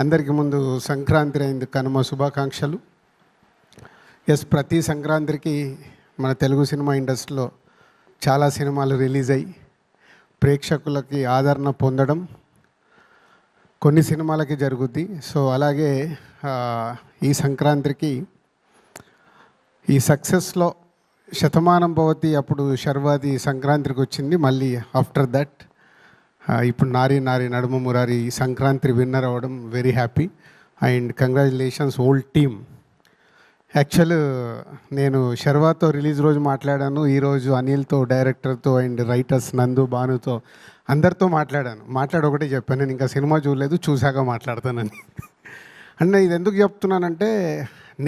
అందరికీ ముందు సంక్రాంతి అయింది, కనుమ శుభాకాంక్షలు. ప్రతి సంక్రాంతికి మన తెలుగు సినిమా ఇండస్ట్రీలో చాలా సినిమాలు రిలీజ్ అయ్యి ప్రేక్షకులకి ఆదరణ పొందడం కొన్ని సినిమాలకి జరుగుద్ది. సో అలాగే ఈ సంక్రాంతికి ఈ సక్సెస్లో శతమానం భవతి అప్పుడు శర్వాది సంక్రాంతికి వచ్చింది. మళ్ళీ ఆఫ్టర్ దట్ ఇప్పుడు నారీ నారీ నడుమ మురారి సంక్రాంతి విన్నర్ అవ్వడం very happy and congratulations old team. Actual నేను శర్వాతో రిలీజ్ రోజు మాట్లాడాను, ఈరోజు అనిల్తో, డైరెక్టర్తో అండ్ రైటర్స్ నందు, భానుతో అందరితో మాట్లాడి ఒకటే చెప్పాను, నేను ఇంకా సినిమా చూడలేదు, చూశాక మాట్లాడతానని. అంటే ఇది ఎందుకు చెప్తున్నానంటే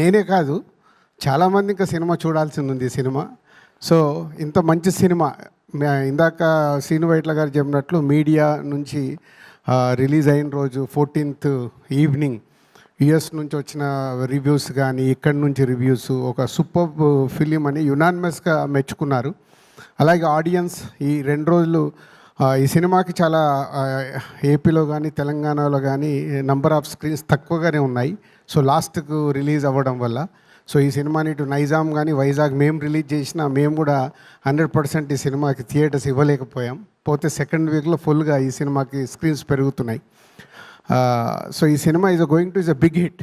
నేనే కాదు చాలామంది ఇంకా సినిమా చూడాల్సింది ఉంది. ఈ సినిమా సో ఇంత మంచి సినిమా ఇందాక శ్రీను వైట్ల గారు చెప్పినట్లు మీడియా నుంచి రిలీజ్ అయిన రోజు 14th ఈవినింగ్ యుఎస్ నుంచి వచ్చిన రివ్యూస్ కానీ ఇక్కడి నుంచి రివ్యూస్ ఒక సూపర్ ఫిలిం అని యునానిమస్గా మెచ్చుకున్నారు. అలాగే ఆడియన్స్ ఈ 2 రోజులు ఈ సినిమాకి చాలా ఏపీలో కానీ తెలంగాణలో కానీ నంబర్ ఆఫ్ స్క్రీన్స్ తక్కువగానే ఉన్నాయి. సో లాస్ట్కు రిలీజ్ అవ్వడం వల్ల సో ఈ సినిమాని ఇటు నైజాం కానీ వైజాగ్ మేము రిలీజ్ చేసినా మేము కూడా 100% ఈ సినిమాకి థియేటర్స్ ఇవ్వలేకపోయాం. పోతే సెకండ్ వీక్లో ఫుల్గా ఈ సినిమాకి స్క్రీన్స్ పెరుగుతున్నాయి. సో ఈ cinema going to is a big hit.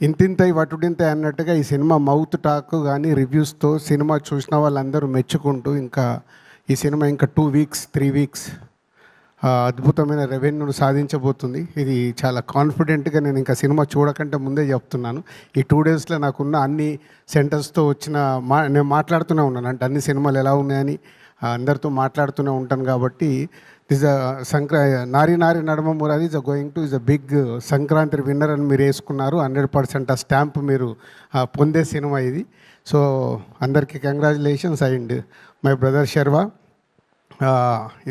ఇంతింతై వటుడింతై అన్నట్టుగా ఈ సినిమా మౌత్ టాక్ కానీ రివ్యూస్తో సినిమా చూసిన వాళ్ళందరూ మెచ్చుకుంటూ ఇంకా ఈ సినిమా ఇంకా 2 weeks 3 weeks అద్భుతమైన రెవెన్యూను సాధించబోతుంది. ఇది చాలా కాన్ఫిడెంట్గా నేను ఇంకా సినిమా చూడకంటే ముందే చెప్తున్నాను. ఈ 2 daysలో నాకున్న అన్ని సెంటర్స్తో వచ్చిన నేను మాట్లాడుతూనే ఉన్నాను, అంటే అన్ని సినిమాలు ఎలా ఉన్నాయని అందరితో మాట్లాడుతూనే ఉంటాను. కాబట్టి this Nari Nari Naduma Murari going to a big Sankranti winner అని మీరు వేసుకున్నారు. 100% ఆ స్టాంప్ మీరు పొందే సినిమా ఇది. సో అందరికీ congratulations and my brother Sharwa.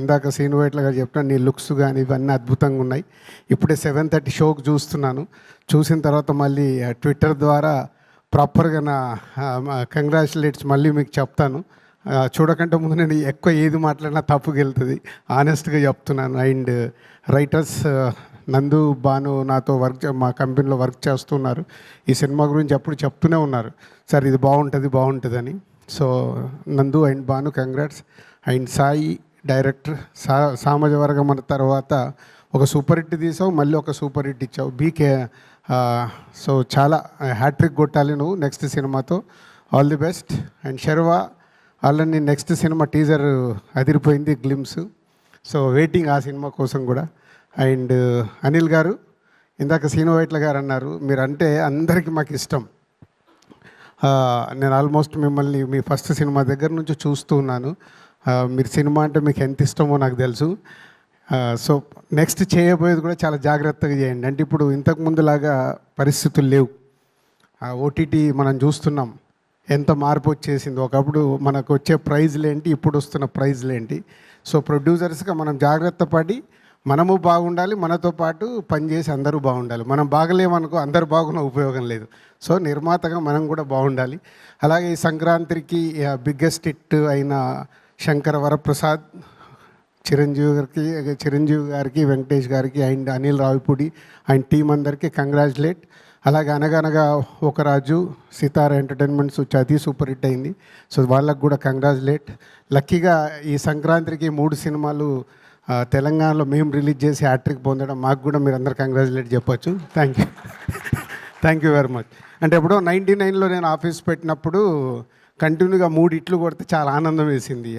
ఇందాక శ్రీను వైట్ల గారు చెప్పిన నీ లుక్స్ కానీ ఇవన్నీ అద్భుతంగా ఉన్నాయి. ఇప్పుడే 7:30 షోకి చూసిన తర్వాత మళ్ళీ ట్విట్టర్ ద్వారా ప్రాపర్గా నా కంగ్రాచులేట్స్ మళ్ళీ మీకు చెప్తాను. చూడకంటే ముందు నేను ఎక్కువ ఏది మాట్లాడినా తప్పుకి వెళ్తుంది, ఆనెస్ట్గా చెప్తున్నాను. అండ్ రైటర్స్ నందు, భాను నాతో మా కంపెనీలో వర్క్ చేస్తున్నారు. ఈ సినిమా గురించి ఎప్పుడు చెప్తూనే ఉన్నారు, సార్ ఇది బాగుంటుందని. So Nandu and Bhanu congrats. And Sai director సామాజ వర్గం అన్న తర్వాత ఒక సూపర్ హిట్ తీసావు, మళ్ళీ ఒక సూపర్ హిట్ ఇచ్చావు బీకే. సో చాలా హ్యాట్రిక్ కొట్టాలి నువ్వు నెక్స్ట్ సినిమాతో. All the best. And Sharwa already next cinema teaser అదిరిపోయింది, గ్లిమ్స్. సో వెయిటింగ్ ఆ సినిమా కోసం కూడా. అండ్ అనిల్ గారు ఇందాక శ్రీను వైట్ల గారు అన్నారు, మీరంటే అందరికీ మాకు ఇష్టం. నేను ఆల్మోస్ట్ మిమ్మల్ని మీ ఫస్ట్ సినిమా దగ్గర నుంచి చూస్తూ ఉన్నాను. మీరు సినిమా అంటే మీకు ఎంత ఇష్టమో నాకు తెలుసు. సో నెక్స్ట్ చేయబోయేది కూడా చాలా జాగ్రత్తగా చేయండి. అంటే ఇప్పుడు ఇంతకుముందులాగా పరిస్థితులు లేవు. ఓటీటీ మనం చూస్తున్నాం ఎంత మార్పు వచ్చేసింది. ఒకప్పుడు మనకు వచ్చే ప్రైజ్లు ఏంటి, ఇప్పుడు వస్తున్న ప్రైజ్లు ఏంటి. సో ప్రొడ్యూసర్స్గా మనం జాగ్రత్త పడి మనము బాగుండాలి, మనతో పాటు పనిచేసి అందరూ బాగుండాలి. మనం బాగలేమనుకో అందరు బాగున్న ఉపయోగం లేదు. సో నిర్మాతగా మనం కూడా బాగుండాలి. అలాగే ఈ సంక్రాంతికి బిగ్గెస్ట్ హిట్ అయిన శంకర వరప్రసాద్, చిరంజీవి గారికి, వెంకటేష్ గారికి and Anil Ravipudi and team అందరికీ కంగ్రాచులేట్. అలాగే అనగనగా ఒక రాజు, సితార ఎంటర్టైన్మెంట్స్ అది సూపర్ హిట్ అయింది. సో వాళ్ళకు కూడా కంగ్రాచులేట్. లక్కీగా ఈ సంక్రాంతికి 3 సినిమాలు తెలంగాణలో మేము రిలీజ్ చేసి హ్యాట్రిక్ పొందడం మాకు కూడా మీరు అందరు కంగ్రాచులేట్ చెప్పొచ్చు. Thank you very much. అంటే ఎప్పుడో 99లో నేను ఆఫీస్ పెట్టినప్పుడు కంటిన్యూగా 3 హిట్లు కొడితే చాలా ఆనందం వేసింది.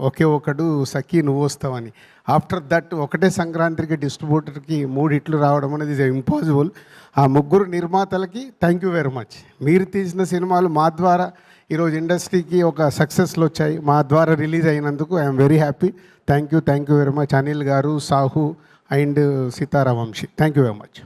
ఒకే ఒకడు సఖీ నువ్వు వస్తావని. ఆఫ్టర్ దట్ ఒకటే సంక్రాంతికి డిస్ట్రిబ్యూటర్కి 3 హిట్లు రావడం అనేది ఇంపాసిబుల్. ఆ 3 నిర్మాతలకి థ్యాంక్ యూ వెరీ మచ్. మీరు తీసిన సినిమాలు మా ద్వారా ఈరోజు ఇండస్ట్రీకి ఒక సక్సెస్లు వచ్చాయి, మా ద్వారా రిలీజ్ అయినందుకు I'm very happy. Thank you very much Anil garu, Sahu and Sitaram Vamsi. Thank you very much.